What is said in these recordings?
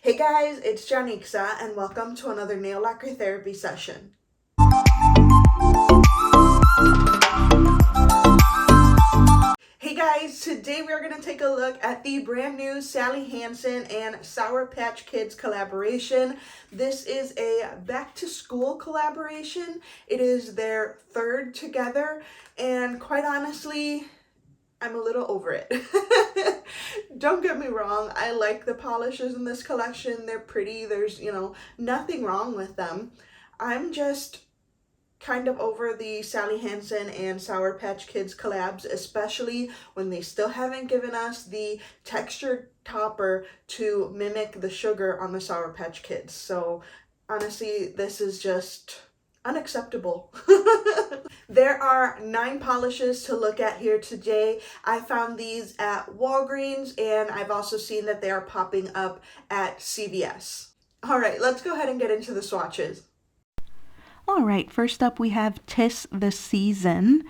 Hey guys, it's Janixa and welcome to another nail lacquer therapy session. Hey guys, today we are going to take a look at the brand new Sally Hansen and Sour Patch Kids collaboration. This is a back to school collaboration. It is their third together and quite honestly, I'm a little over it. Don't get me wrong, I like the polishes in this collection. They're pretty, there's, nothing wrong with them. I'm just kind of over the Sally Hansen and Sour Patch Kids collabs, especially when they still haven't given us the textured topper to mimic the sugar on the Sour Patch Kids. So honestly, this is just unacceptable. There are 9 polishes to look at here today. I found these at Walgreens and I've also seen that they are popping up at CVS. All right, let's go ahead and get into the swatches. Alright, first up we have Tess the Season,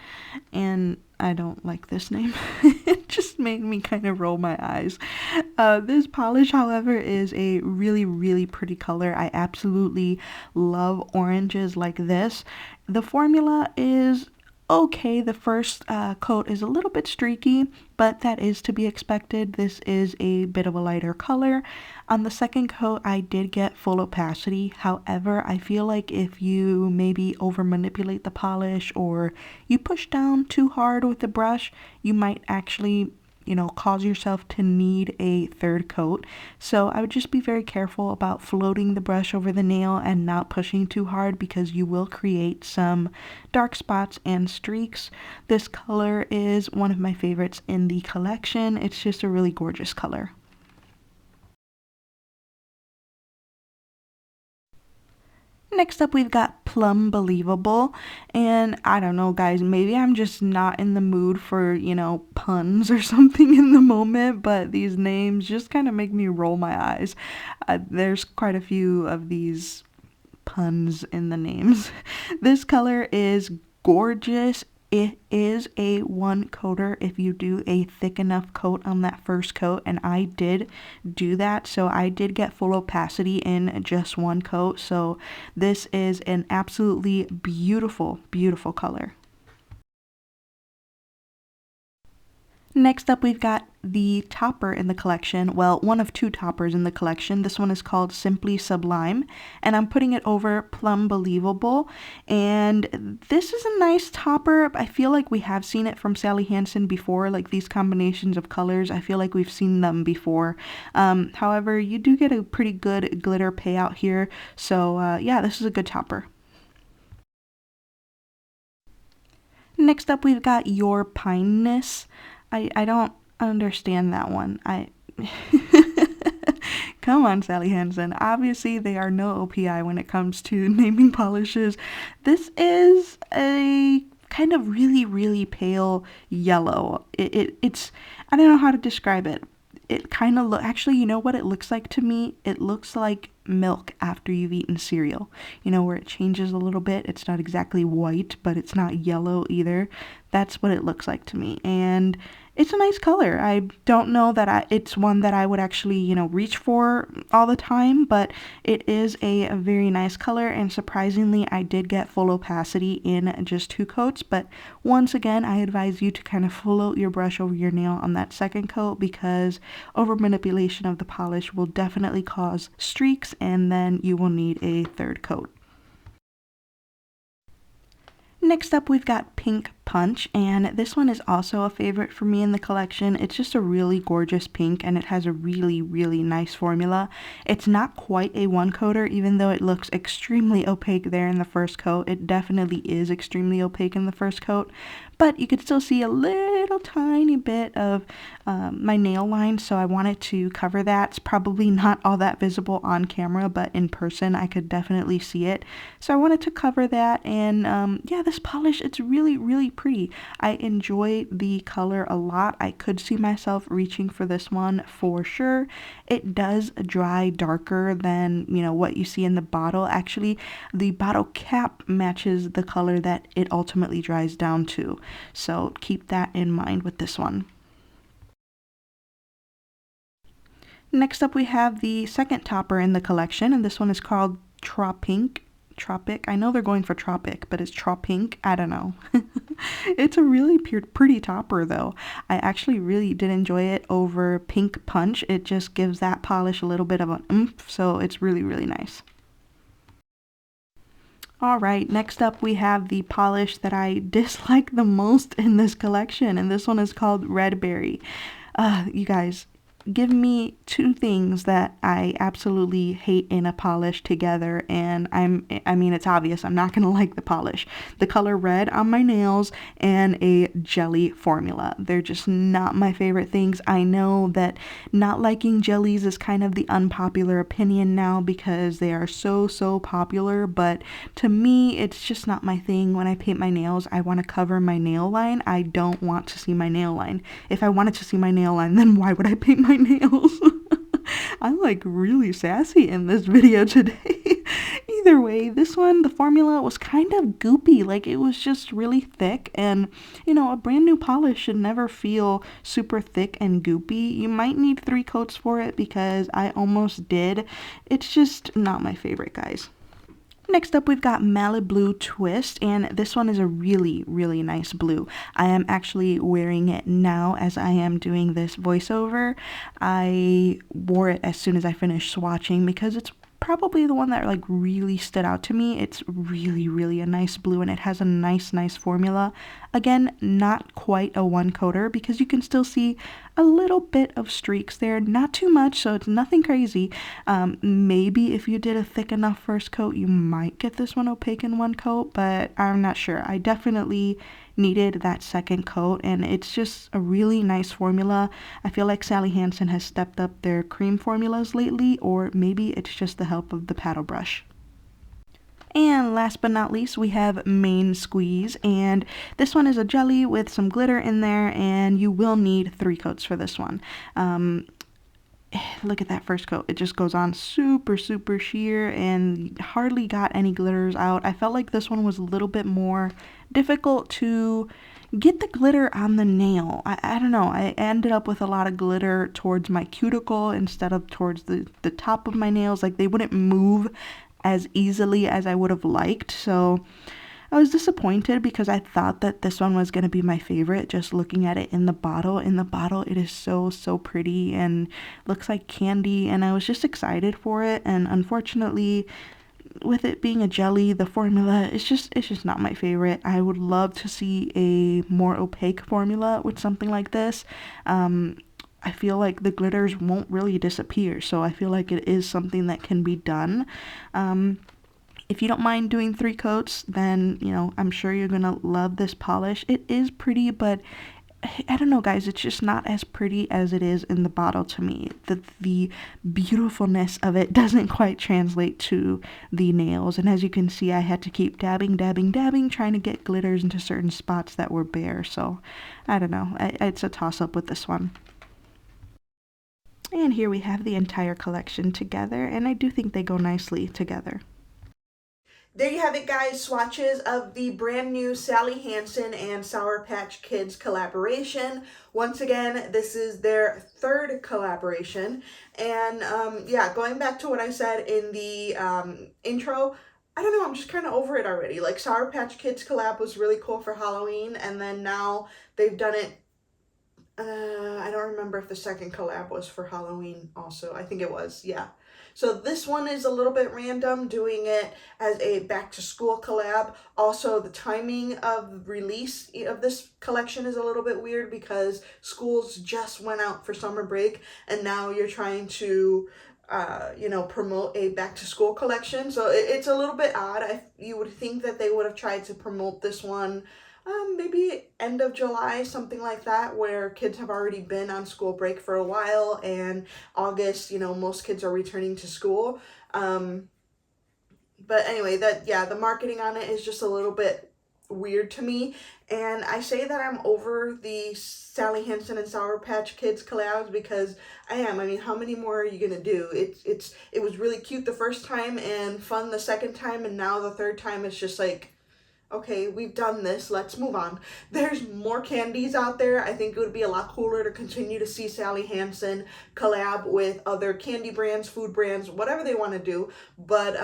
and I don't like this name. It just made me kind of roll my eyes. This polish, however, is a really pretty color. I absolutely love oranges like this. The formula is okay. The first coat is a little bit streaky, but that is to be expected. This is a bit of a lighter color. On the second coat, I did get full opacity. However, I feel like if you maybe over manipulate the polish or you push down too hard with the brush, you might actually cause yourself to need a third coat. So I would just be very careful about floating the brush over the nail and not pushing too hard because you will create some dark spots and streaks. This color is one of my favorites in the collection. It's just a really gorgeous color. Next up, we've got Plum Believable, and I don't know, guys, maybe I'm just not in the mood for, puns or something in the moment, but these names just kind of make me roll my eyes. There's quite a few of these puns in the names. This color is gorgeous. It is a one coater if you do a thick enough coat on that first coat, and I did do that, so I did get full opacity in just one coat. So this is an absolutely beautiful color. Next up, we've got the topper in the collection. Well, one of 2 toppers in the collection. This one is called Simply Sublime, and I'm putting it over Plum Believable. And this is a nice topper. I feel like we have seen it from Sally Hansen before, like these combinations of colors. I feel like we've seen them before. However, you do get a pretty good glitter payout here. So yeah, this is a good topper. Next up, we've got Your Pine-ness. I don't understand that one. Come on, Sally Hansen. Obviously, they are no OPI when it comes to naming polishes. This is a kind of really pale yellow. It's I don't know how to describe it. It kind of actually, you know what it looks like to me? It looks like milk after you've eaten cereal. Where it changes a little bit. It's not exactly white, but it's not yellow either. That's what it looks like to me. And it's a nice color. I don't know that it's one that I would actually, reach for all the time, but it is a very nice color, and surprisingly, I did get full opacity in just 2 coats, but once again, I advise you to kind of float your brush over your nail on that second coat because over manipulation of the polish will definitely cause streaks, and then you will need a third coat. Next up, we've got Pink Punch, and this one is also a favorite for me in the collection. It's just a really gorgeous pink, and it has a really nice formula. It's not quite a one coater, even though it looks extremely opaque there in the first coat. It definitely is extremely opaque in the first coat, but you could still see a little tiny bit of my nail line, so I wanted to cover that. It's probably not all that visible on camera, but in person I could definitely see it. So I wanted to cover that, and yeah, this polish, it's really pretty. I enjoy the color a lot. I could see myself reaching for this one for sure. It does dry darker than, what you see in the bottle. Actually, the bottle cap matches the color that it ultimately dries down to. So keep that in mind with this one. Next up we have the second topper in the collection, and this one is called Trop Pink. Tropic. I know they're going for tropic, but it's Trop Pink. I don't know. It's a really pretty topper though. I actually really did enjoy it over Pink Punch. It just gives that polish a little bit of an oomph, so it's really, really nice. Alright, next up we have the polish that I dislike the most in this collection, and this one is called REDBERRY. You guys, give me two things that I absolutely hate in a polish together, and I mean, it's obvious I'm not gonna like the polish. The color red on my nails and a jelly formula. They're just not my favorite things. I know that not liking jellies is kind of the unpopular opinion now because they are so popular, but to me, it's just not my thing. When I paint my nails, I want to cover my nail line. I don't want to see my nail line. If I wanted to see my nail line, then why would I paint my nails? I'm like really sassy in this video today. Either way, this one, the formula was kind of goopy. Like, it was just really thick, and you know, a brand new polish should never feel super thick and goopy. You might need 3 coats for it because I almost did. It's just not my favorite, guys. Next up, we've got Maliblue Twist, and this one is a really, really nice blue. I am actually wearing it now as I am doing this voiceover. I wore it as soon as I finished swatching because it's probably the one that like really stood out to me. It's really a nice blue, and it has a nice formula. Again, not quite a one coater because you can still see a little bit of streaks there, not too much, so it's nothing crazy. Maybe if you did a thick enough first coat, you might get this one opaque in one coat, but I'm not sure. I definitely needed that second coat, and it's just a really nice formula. I feel like Sally Hansen has stepped up their cream formulas lately, or maybe it's just the help of the paddle brush. And last but not least, we have Main Squeeze, and this one is a jelly with some glitter in there, and you will need 3 coats for this one. Look at that first coat. It just goes on super sheer and hardly got any glitters out. I felt like this one was a little bit more difficult to get the glitter on the nail. I don't know. I ended up with a lot of glitter towards my cuticle instead of towards the top of my nails. Like, they wouldn't move as easily as I would have liked, so I was disappointed because I thought that this one was going to be my favorite just looking at it in the bottle. In the bottle, it is so pretty and looks like candy, and I was just excited for it, and unfortunately, with it being a jelly, the formula it's just not my favorite. I would love to see a more opaque formula with something like this. I feel like the glitters won't really disappear, so I feel like it is something that can be done. If you don't mind doing 3 coats, then, you know, I'm sure you're gonna love this polish. It is pretty, but I don't know, guys, it's just not as pretty as it is in the bottle to me. The beautifulness of it doesn't quite translate to the nails, and as you can see, I had to keep dabbing, trying to get glitters into certain spots that were bare, so I don't know. It's a toss-up with this one. And here we have the entire collection together, and I do think they go nicely together. There you have it, guys. Swatches of the brand new Sally Hansen and Sour Patch Kids collaboration. Once again, this is their 3rd collaboration. And yeah, going back to what I said in the intro, I don't know, I'm just kind of over it already. Like, Sour Patch Kids collab was really cool for Halloween, and then now they've done it. I don't remember if the second collab was for Halloween also. I think it was, yeah. So this one is a little bit random, doing it as a back to school collab. Also, the timing of release of this collection is a little bit weird because schools just went out for summer break, and now you're trying to you know, promote a back to school collection. So it's a little bit odd. You would think that they would have tried to promote this one maybe end of July, something like that, where kids have already been on school break for a while, and August, you know, most kids are returning to school. But anyway, the marketing on it is just a little bit weird to me, and I say that I'm over the Sally Hansen and Sour Patch Kids collabs because I am. I mean, how many more are you gonna do? It was really cute the first time and fun the second time, and now the third time it's just like, Okay, we've done this, let's move on. There's more candies out there. I think it would be a lot cooler to continue to see Sally Hansen collab with other candy brands, food brands, whatever they want to do. But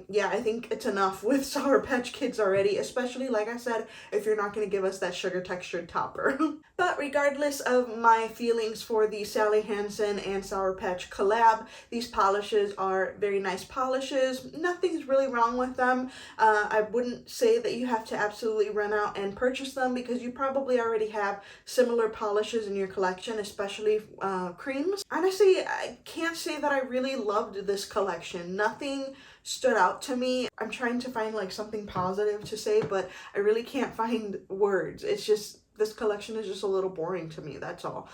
yeah, I think it's enough with Sour Patch Kids already, especially, like I said, if you're not going to give us that sugar textured topper. But regardless of my feelings for the Sally Hansen and Sour Patch collab, these polishes are very nice polishes. Nothing's really wrong with them. I wouldn't say that you have to absolutely run out and purchase them because you probably already have similar polishes in your collection, especially creams. Honestly, I can't say that I really loved this collection. Nothing stood out to me. I'm trying to find like something positive to say, but I really can't find words. It's just, this collection is just a little boring to me, that's all.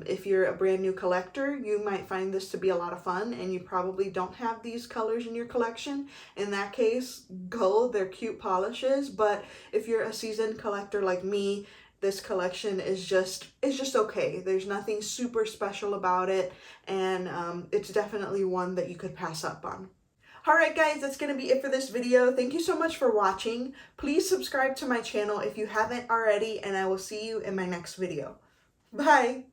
If you're a brand new collector, you might find this to be a lot of fun, and you probably don't have these colors in your collection. In that case, go, they're cute polishes. But if you're a seasoned collector like me, this collection is just okay. There's nothing super special about it, and it's definitely one that you could pass up on. Alright guys, that's going to be it for this video. Thank you so much for watching. Please subscribe to my channel if you haven't already, and I will see you in my next video. Bye!